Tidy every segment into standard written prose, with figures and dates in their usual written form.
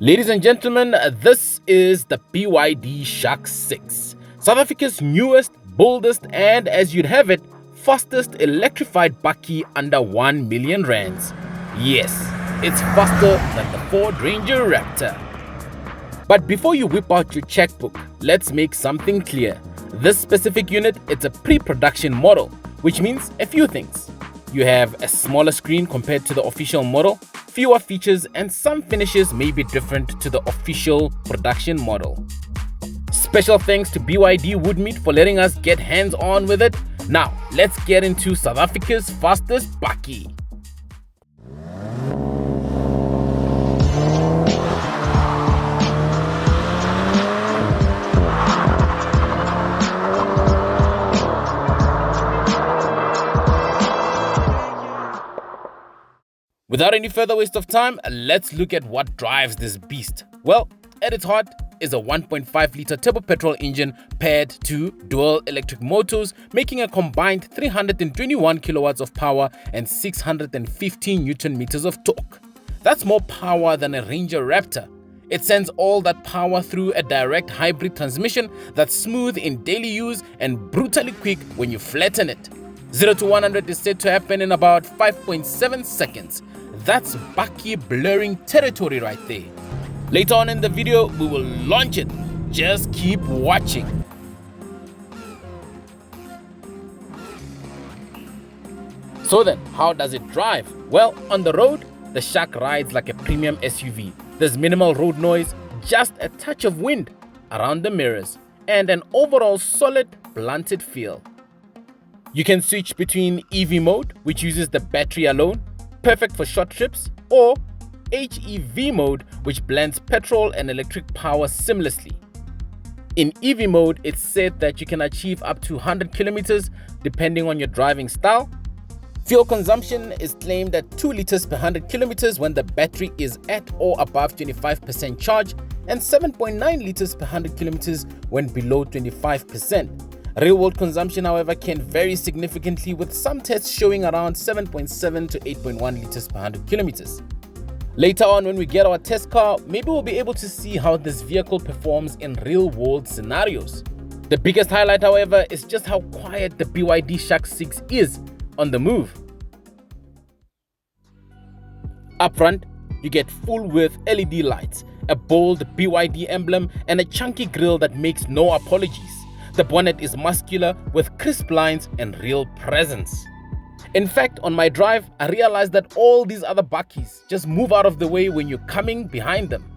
Ladies and gentlemen, this is the BYD Shark 6, South Africa's newest, boldest, and as you'd have it, fastest electrified bakkie under 1 million rands. Yes, it's faster than the Ford Ranger Raptor. But before you whip out your checkbook, let's make something clear. This specific unit, it's a pre-production model, which means a few things. You have a smaller screen compared to the official model, fewer features, and some finishes may be different to the official production model. Special thanks to BYD Woodmeat for letting us get hands-on with it. Now, let's get into South Africa's fastest bakkie. Without any further waste of time, let's look at what drives this beast. Well, at its heart is a 1.5-litre turbo petrol engine paired to dual electric motors, making a combined 321 kilowatts of power and 615 newton meters of torque. That's more power than a Ranger Raptor. It sends all that power through a direct hybrid transmission that's smooth in daily use and brutally quick when you flatten it. 0 to 100 is said to happen in about 5.7 seconds. That's bakkie blurring territory right there. Later on in the video, we will launch it. Just keep watching. So then, how does it drive? Well, on the road, the Shark rides like a premium SUV. There's minimal road noise, just a touch of wind around the mirrors, and an overall solid, blunted feel. You can switch between EV mode, which uses the battery alone, perfect for short trips, or HEV mode, which blends petrol and electric power seamlessly. In EV mode, it's said that you can achieve up to 100 kilometers depending on your driving style. Fuel consumption is claimed at 2 liters per 100 kilometers when the battery is at or above 25% charge, and 7.9 liters per 100 kilometers when below 25%. Real-world consumption, however, can vary significantly, with some tests showing around 7.7 to 8.1 liters per 100 kilometers. Later on, when we get our test car, maybe we'll be able to see how this vehicle performs in real-world scenarios. The biggest highlight, however, is just how quiet the BYD Shark 6 is on the move. Up front, you get full-width LED lights, a bold BYD emblem, and a chunky grille that makes no apologies. The bonnet is muscular with crisp lines and real presence. In fact, on my drive, I realized that all these other bakkies just move out of the way when you're coming behind them.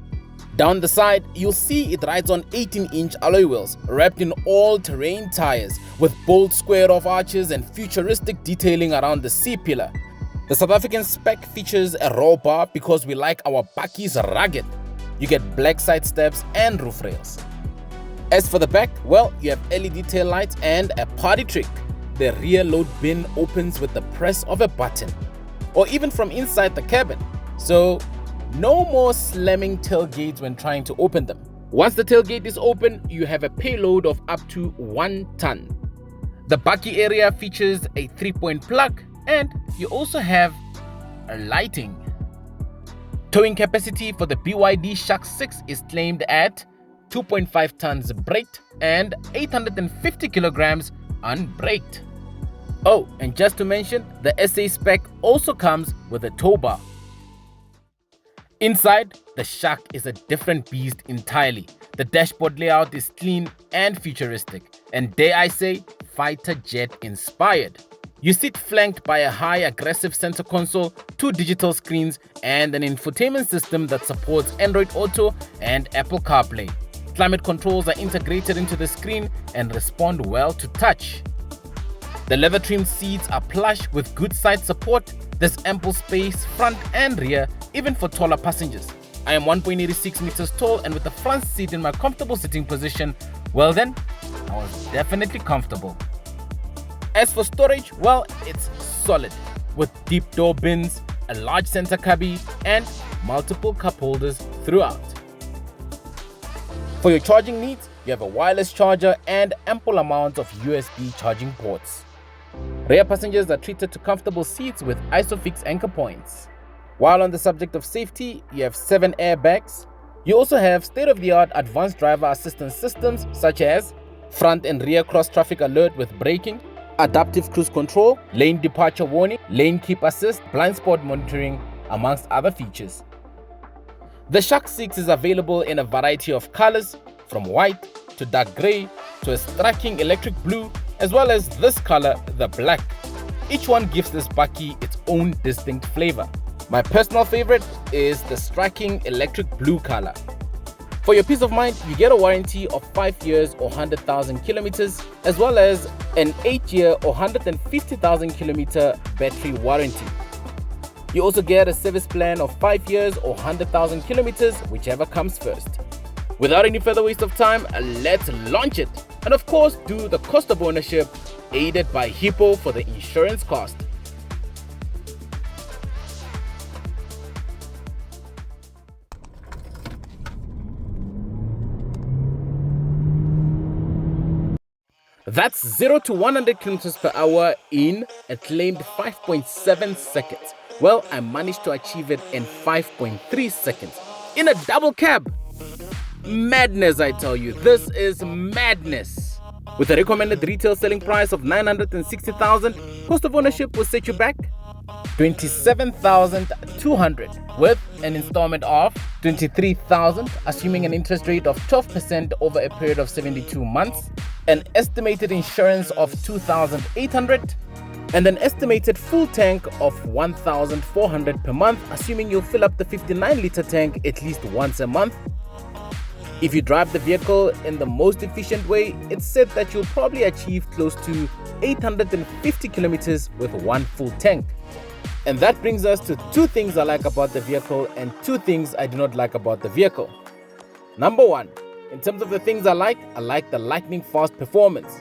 Down the side, you'll see it rides on 18-inch alloy wheels wrapped in all-terrain tires with bold square-off arches and futuristic detailing around the C-pillar. The South African spec features a roll bar because we like our bakkies rugged. You get black side steps and roof rails. As for the back, well, you have LED tail lights and a party trick. The rear load bin opens with the press of a button, or even from inside the cabin. So, no more slamming tailgates when trying to open them. Once the tailgate is open, you have a payload of up to 1 ton. The bakkie area features a 3-point plug, and you also have a lighting. Towing capacity for the BYD Shark 6 is claimed at 2.5 tons braked and 850 kilograms unbraked. Oh, and just to mention, the SA spec also comes with a tow bar. Inside, the Shark is a different beast entirely. The dashboard layout is clean and futuristic, and dare I say, fighter jet inspired. You sit flanked by a high aggressive center console, 2 digital screens, and an infotainment system that supports Android Auto and Apple CarPlay. Climate controls are integrated into the screen and respond well to touch. The leather-trimmed seats are plush with good side support. There's ample space front and rear, even for taller passengers. I am 1.86 meters tall, and with the front seat in my comfortable sitting position, well then, I was definitely comfortable. As for storage, well, it's solid, with deep door bins, a large center cubby, and multiple cup holders throughout. For your charging needs, you have a wireless charger and ample amounts of USB charging ports. Rear passengers are treated to comfortable seats with ISOFIX anchor points. While on the subject of safety, you have 7 airbags, You also have state-of-the-art advanced driver assistance systems such as front and rear cross-traffic alert with braking, adaptive cruise control, lane departure warning, lane keep assist, blind spot monitoring, amongst other features. The Shark 6 is available in a variety of colors, from white to dark gray to a striking electric blue, as well as this color, the black. Each one gives this Bakkie its own distinct flavor. My personal favorite is the striking electric blue color. For your peace of mind, you get a warranty of 5 years or 100,000 kilometers, as well as an 8-year or 150,000 kilometer battery warranty. You also get a service plan of 5 years or 100,000 kilometers, whichever comes first. Without any further waste of time, let's launch it. And of course, do the cost of ownership, aided by Hippo for the insurance cost. That's 0 to 100 kilometers per hour in a claimed 5.7 seconds. Well, I managed to achieve it in 5.3 seconds in a double cab. Madness, I tell you, this is madness. With a recommended retail selling price of 960,000, cost of ownership will set you back 27,200 with an installment of 23,000, assuming an interest rate of 12% over a period of 72 months, an estimated insurance of 2,800, and an estimated full tank of 1,400 per month, assuming you'll fill up the 59-liter tank at least once a month. If you drive the vehicle in the most efficient way, it's said that you'll probably achieve close to 850 kilometers with one full tank. And that brings us to 2 things I like about the vehicle and 2 things I do not like about the vehicle. Number 1, in terms of the things I like the lightning fast performance.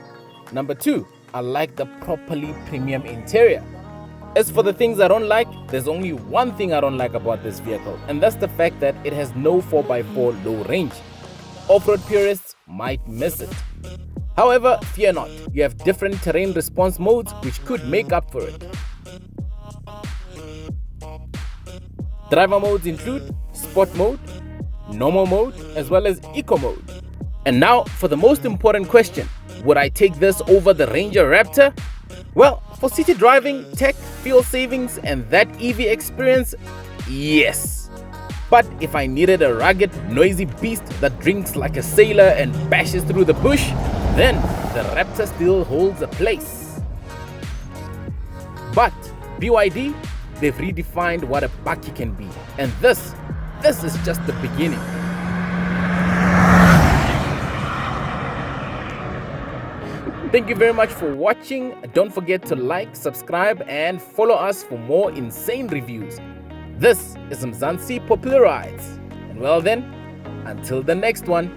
Number 2, I like the properly premium interior. As for the things I don't like, there's only one thing I don't like about this vehicle, and that's the fact that it has no 4x4 low range. Off-road purists might miss it. However, fear not, you have different terrain response modes which could make up for it. Driver modes include Sport mode, Normal mode, as well as Eco mode. And now for the most important question, would I take this over the Ranger Raptor? Well, for city driving, tech, fuel savings, and that EV experience, yes. But if I needed a rugged, noisy beast that drinks like a sailor and bashes through the bush, then the Raptor still holds a place. But BYD, they've redefined what a Bakkie can be, and this is just the beginning. Thank you very much for watching. Don't forget to like, subscribe, and follow us for more insane reviews. This is Mzansi Popular Rides. And well then, until the next one.